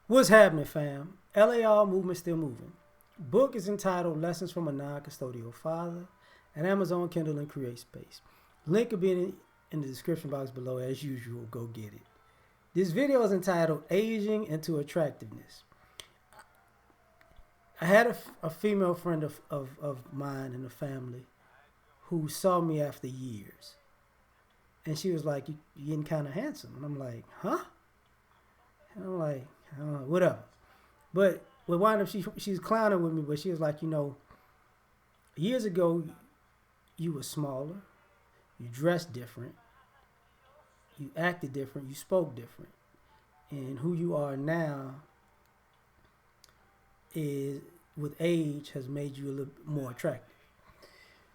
What's happening, fam? L.A.R. movement still moving. Book is entitled Lessons from a Non-Custodial Father at Amazon Kindle and Create Space. Link will be in the description box below as usual. Go get it. This video is entitled Aging into Attractiveness. I had a female friend of mine in the family who saw me after years. And she was like, you're getting kind of handsome. And I'm like, huh? And I'm like, whatever. But we wound up, she's clowning with me, but she was like, years ago, you were smaller, you dressed different, you acted different, you spoke different. And who you are now is, with age, has made you a little more attractive.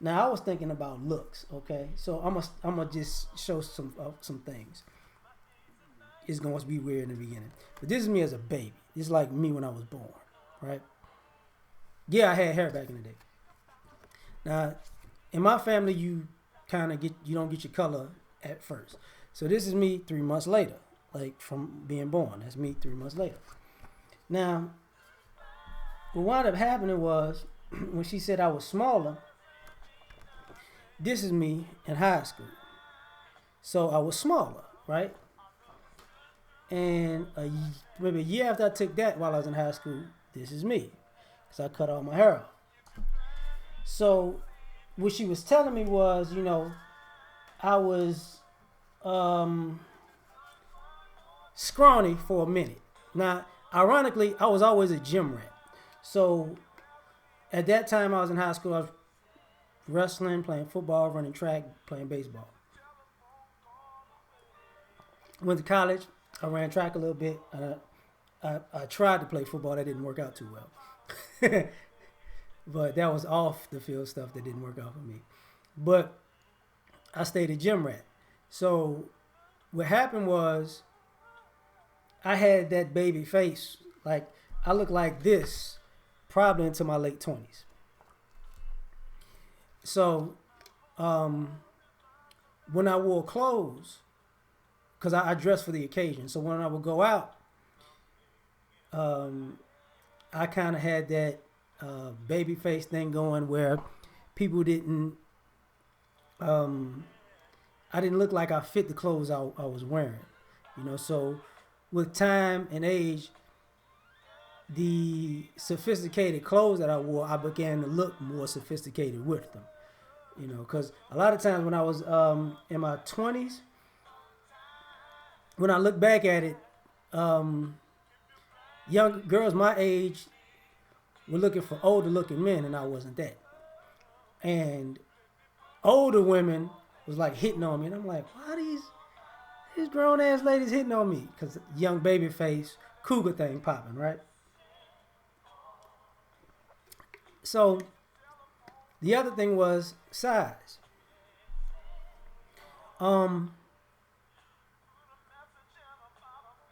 Now, I was thinking about looks, okay? So I'm gonna just show some things. It's going to be weird in the beginning. But this is me as a baby. It's like me when I was born, right? Yeah, I had hair back in the day. Now, in my family, you don't get your color at first. So this is me 3 months later, like from being born. That's me 3 months later. Now, what wound up happening was, when she said I was smaller, this is me in high school. So I was smaller, right? And maybe a year after I took that, while I was in high school, this is me, because I cut all my hair off. So what she was telling me was, I was scrawny for a minute. Now, ironically, I was always a gym rat. So at that time I was in high school, I was wrestling, playing football, running track, playing baseball. Went to college. I ran track a little bit. I tried to play football. That didn't work out too well. But that was off the field stuff that didn't work out for me. But I stayed a gym rat. So what happened was, I had that baby face. Like, I looked like this probably into my late 20s. So when I wore clothes, because I dressed for the occasion. So when I would go out, I kind of had that baby face thing going where people didn't, I didn't look like I fit the clothes I was wearing. So with time and age, the sophisticated clothes that I wore, I began to look more sophisticated with them. Because a lot of times when I was in my 20s, when I look back at it, young girls my age were looking for older looking men, and I wasn't that. And older women was like hitting on me, and I'm like, why are these grown ass ladies hitting on me? Because young baby face cougar thing popping, right? So the other thing was size.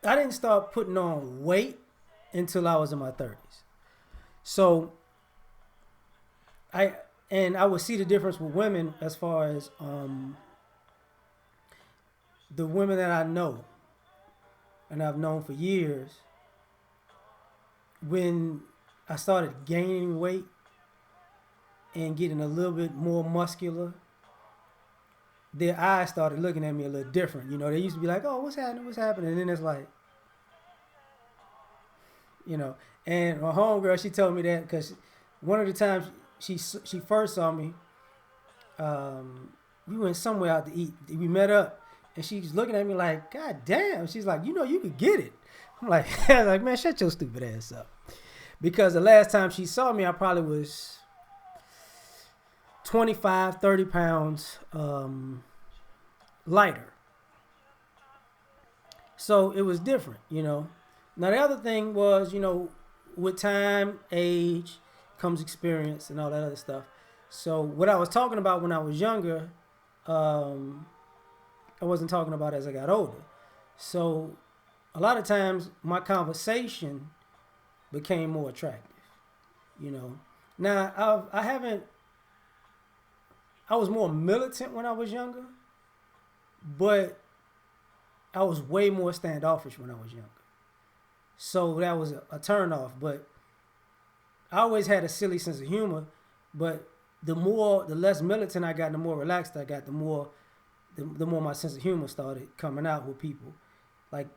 I didn't start putting on weight until I was in my 30s. So I would see the difference with women as far as the women that I know and I've known for years. When I started gaining weight and getting a little bit more muscular, their eyes started looking at me a little different. They used to be like, oh, what's happening? What's happening? And then it's like, and my homegirl, she told me that because one of the times she first saw me, we went somewhere out to eat. We met up, and she's looking at me like, God damn. She's like, you could get it. I'm like, man, shut your stupid ass up. Because the last time she saw me, I probably was 25, 30 pounds lighter. So it was different, Now, the other thing was, with time, age, comes experience and all that other stuff. So what I was talking about when I was younger, I wasn't talking about as I got older. So a lot of times my conversation became more attractive, Now, I was more militant when I was younger, but I was way more standoffish when I was younger. So that was a turn off. But I always had a silly sense of humor. But the less militant I got, the more relaxed I got, the more my sense of humor started coming out with people, like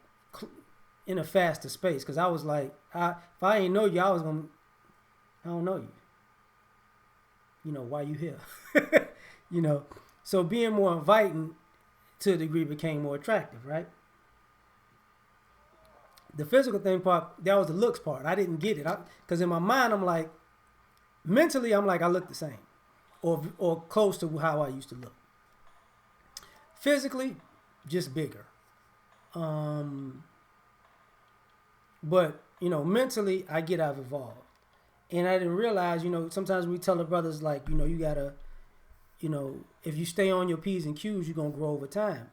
in a faster space. Because I was like, if I ain't know you, I don't know you. You know, why you here? You know, so being more inviting to a degree became more attractive, right? The physical thing part, that was the looks part. I didn't get it. Because in my mind, I'm like, mentally, I'm like, I look the same. Or close to how I used to look. Physically, just bigger. But, you know, mentally, I get I've evolved. And I didn't realize, you know, sometimes we tell the brothers, like, you know, you got to, you know, if you stay on your P's and Q's, you're going to grow over time.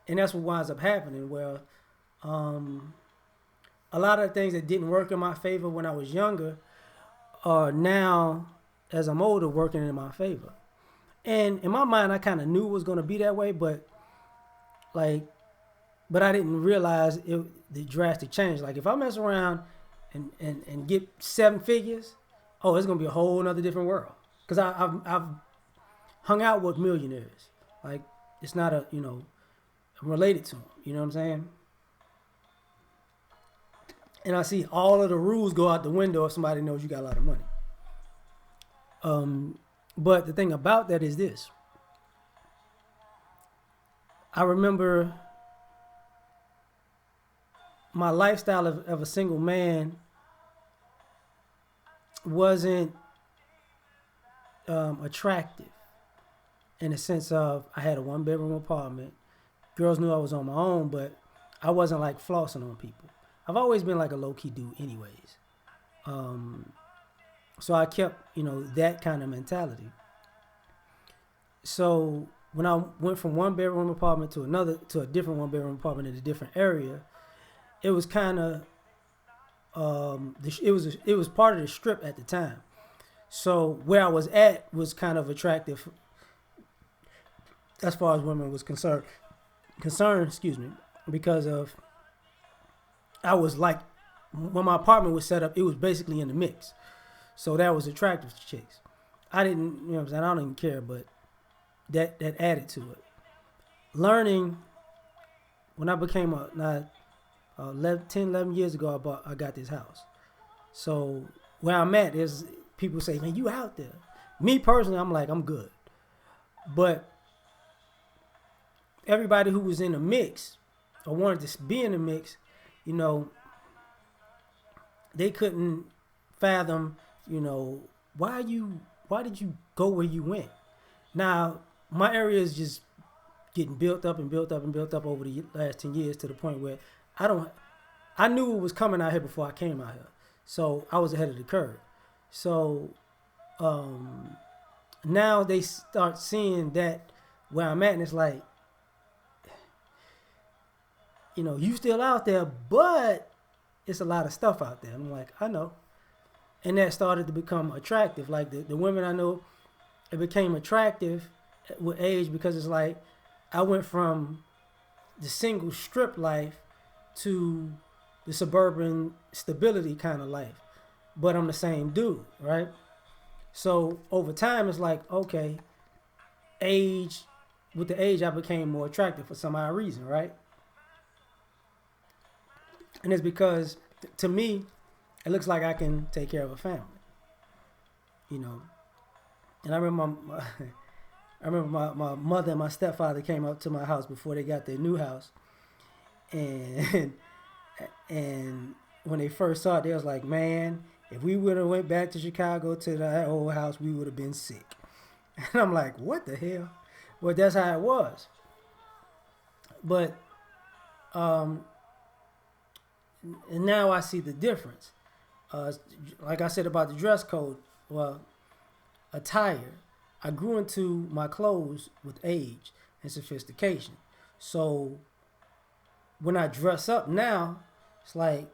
And that's what winds up happening, where a lot of the things that didn't work in my favor when I was younger are now, as I'm older, working in my favor. And in my mind, I kind of knew it was going to be that way, but I didn't realize the drastic change. Like, if I mess around and get 7 figures, oh, it's going to be a whole other different world. Because I've hung out with millionaires. Like, it's not a, you know, I'm related to them. You know what I'm saying? And I see all of the rules go out the window if somebody knows you got a lot of money. But the thing about that is this. I remember my lifestyle of a single man wasn't attractive, in the sense of I had a 1-bedroom apartment. Girls knew I was on my own, but I wasn't like flossing on people. I've always been like a low-key dude anyways. So I kept, you know, that kind of mentality. So when I went from 1-bedroom apartment to a different 1-bedroom apartment in a different area, it was kind of, it was part of the strip at the time. So where I was at was kind of attractive as far as women was concerned, because of, I was like, when my apartment was set up, it was basically in the mix. So that was attractive to chicks. I didn't, you know what I'm saying, I don't even care, but that added to it. Learning, when I became 11 years ago, I got this house. So where I'm at is, people say, man, you out there. Me personally, I'm like, I'm good. But everybody who was in the mix or wanted to be in the mix, you know, they couldn't fathom, you know, why did you go where you went? Now, my area is just getting built up over the last 10 years, to the point where I knew it was coming out here before I came out here. So I was ahead of the curve. So now they start seeing that where I'm at, and it's like, you know, you still out there, but it's a lot of stuff out there. I'm like, I know. And that started to become attractive. Like the women I know, it became attractive with age, because it's like I went from the single strip life to the suburban stability kind of life. But I'm the same dude, right? So over time, it's like, okay, with the age, I became more attractive for some odd reason, right? And it's because, to me, it looks like I can take care of a family, you know. And I remember my mother and my stepfather came up to my house before they got their new house, and when they first saw it, they was like, man, if we would have went back to Chicago to that old house, we would have been sick. And I'm like, what the hell? Well, that's how it was. But and now I see the difference. Like I said about the dress code, well, attire. I grew into my clothes with age and sophistication. So when I dress up now, it's like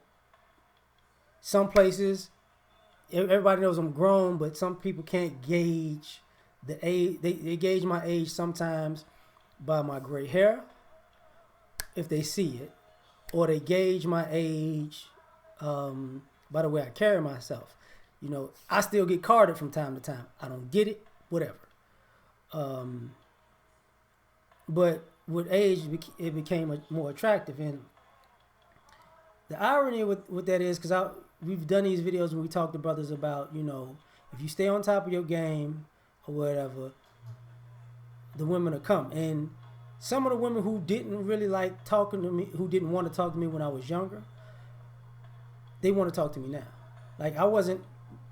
some places, everybody knows I'm grown, but some people can't gauge the age. They gauge my age sometimes by my gray hair, if they see it, or they gauge my age by the way I carry myself. You know, I still get carded from time to time. I don't get it, whatever. But with age, it became more attractive. And the irony with that is, because we've done these videos where we talk to brothers about, you know, if you stay on top of your game or whatever, the women will come. And some of the women who didn't really like talking to me, who didn't want to talk to me when I was younger, they want to talk to me now. Like I wasn't,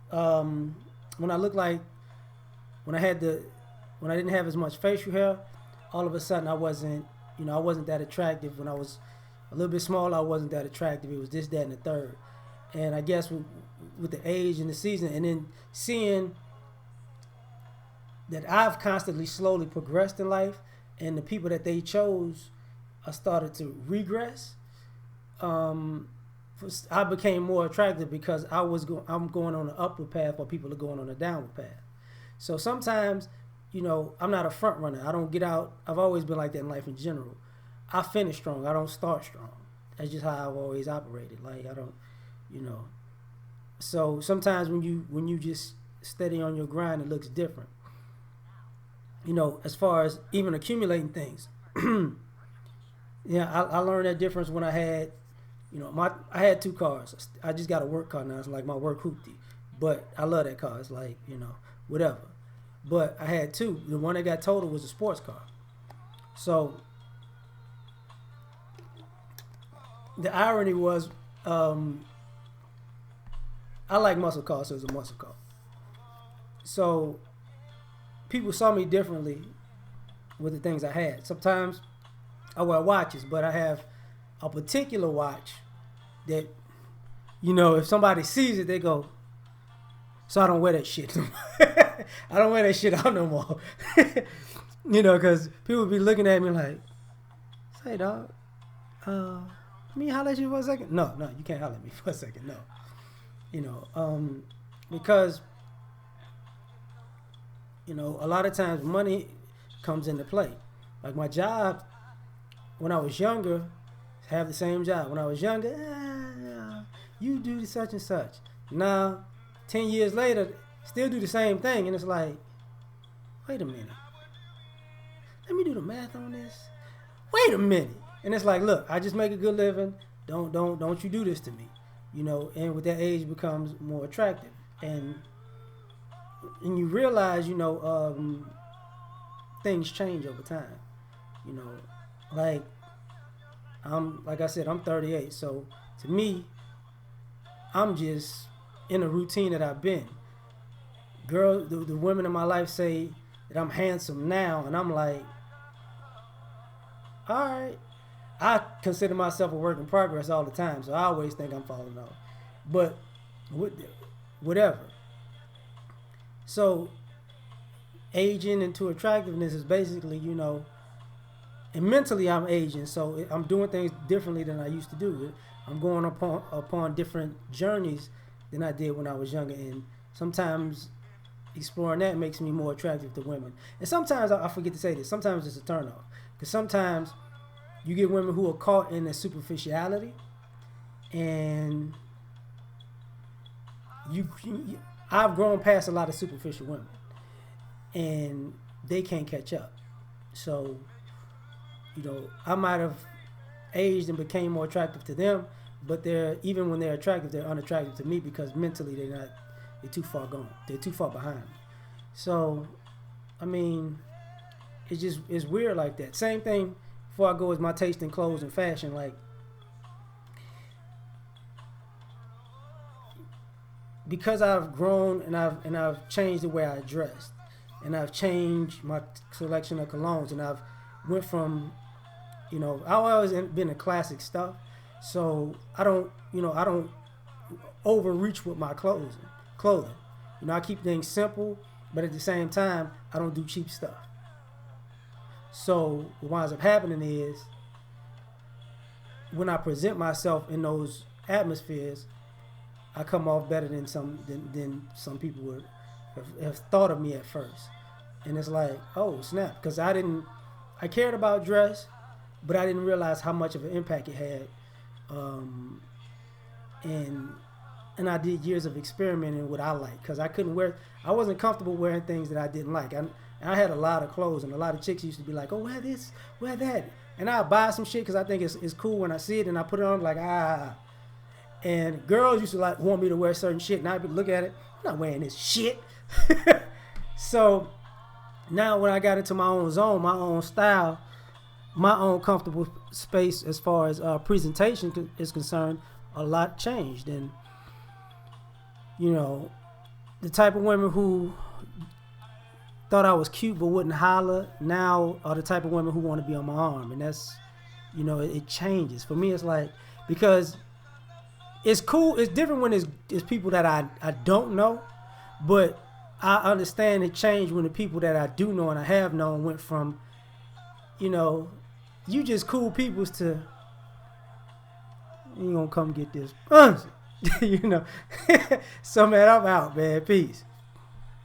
when I looked like, when I didn't have as much facial hair, all of a sudden I wasn't that attractive. When I was a little bit smaller, I wasn't that attractive. It was this, that, and the third. And I guess with the age and the season, and then seeing that I've constantly slowly progressed in life, and the people that they chose started to regress, I became more attractive because I'm going on an upward path while people are going on a downward path. So sometimes, you know, I'm not a front runner. I don't get out. I've always been like that in life in general. I finish strong. I don't start strong. That's just how I've always operated. Like I don't, you know. So sometimes when you just steady on your grind, it looks different. You know, as far as even accumulating things. Yeah, I learned that difference when I had, you know, I had 2 cars. I just got a work car now. It's like my work hoopty. But I love that car. It's like, you know, whatever. But I had 2. The one that got totaled was a sports car. So the irony was, I like muscle cars, so it was a muscle car. So people saw me differently with the things I had. Sometimes I wear watches, but I have a particular watch that, you know, if somebody sees it, they go, so I don't wear that shit no more. I don't wear that shit out no more. You know, because people be looking at me like, say, dog, let me holler at you for a second. No, you can't holler at me for a second. No. You know, because, you know, a lot of times money comes into play. Like my job, when I was younger, have the same job. When I was younger, you do such and such. Now, 10 years later, still do the same thing. And it's like, wait a minute. Let me do the math on this. Wait a minute. And it's like, look, I just make a good living. Don't you do this to me. You know, and with that age becomes more attractive. And you realize, you know, things change over time. You know, like I said, I'm 38. So to me, I'm just in a routine that I've been. Girls, the women in my life say that I'm handsome now, and I'm like, all right. I consider myself a work in progress all the time, so I always think I'm falling off. But whatever. So aging into attractiveness is basically, you know, and mentally I'm aging, so I'm doing things differently than I used to do. I'm going upon different journeys than I did when I was younger, and sometimes exploring that makes me more attractive to women. And sometimes, I forget to say this, sometimes it's a turnoff. Because sometimes you get women who are caught in a superficiality, and I've grown past a lot of superficial women, and they can't catch up. So, you know, I might have aged and became more attractive to them, but even when they're attractive, they're unattractive to me because mentally they're too far gone. They're too far behind me. So, I mean, it's weird like that. Same thing before I go is my taste in clothes and fashion. Like, because I've grown and I've changed the way I dressed, and I've changed my selection of colognes, and I've went from, you know, I've always been a classic stuff, so I don't overreach with my clothing. You know, I keep things simple, but at the same time, I don't do cheap stuff. So what winds up happening is, when I present myself in those atmospheres, I come off better than some people would have thought of me at first. And it's like, oh snap, because I cared about dress, but I didn't realize how much of an impact it had um, and I did years of experimenting with what I like because I wasn't comfortable wearing things that I didn't like. I had a lot of clothes, and a lot of chicks used to be like, "Oh, wear this, wear that," and I buy some shit because I think it's cool when I see it, and I put it on like And girls used to like want me to wear certain shit, and I would look at it, I'm not wearing this shit. So now when I got into my own zone, my own style, my own comfortable space as far as presentation is concerned, a lot changed. And you know, the type of women who thought I was cute but wouldn't holler now are the type of women who want to be on my arm. And that's, you know, it changes. For me, it's like, because it's cool, it's different when it's people that I don't know, but I understand it changed when the people that I do know and I have known went from, you know, you just cool peoples to, you gonna come get this. You know. So man, I'm out, man. Peace.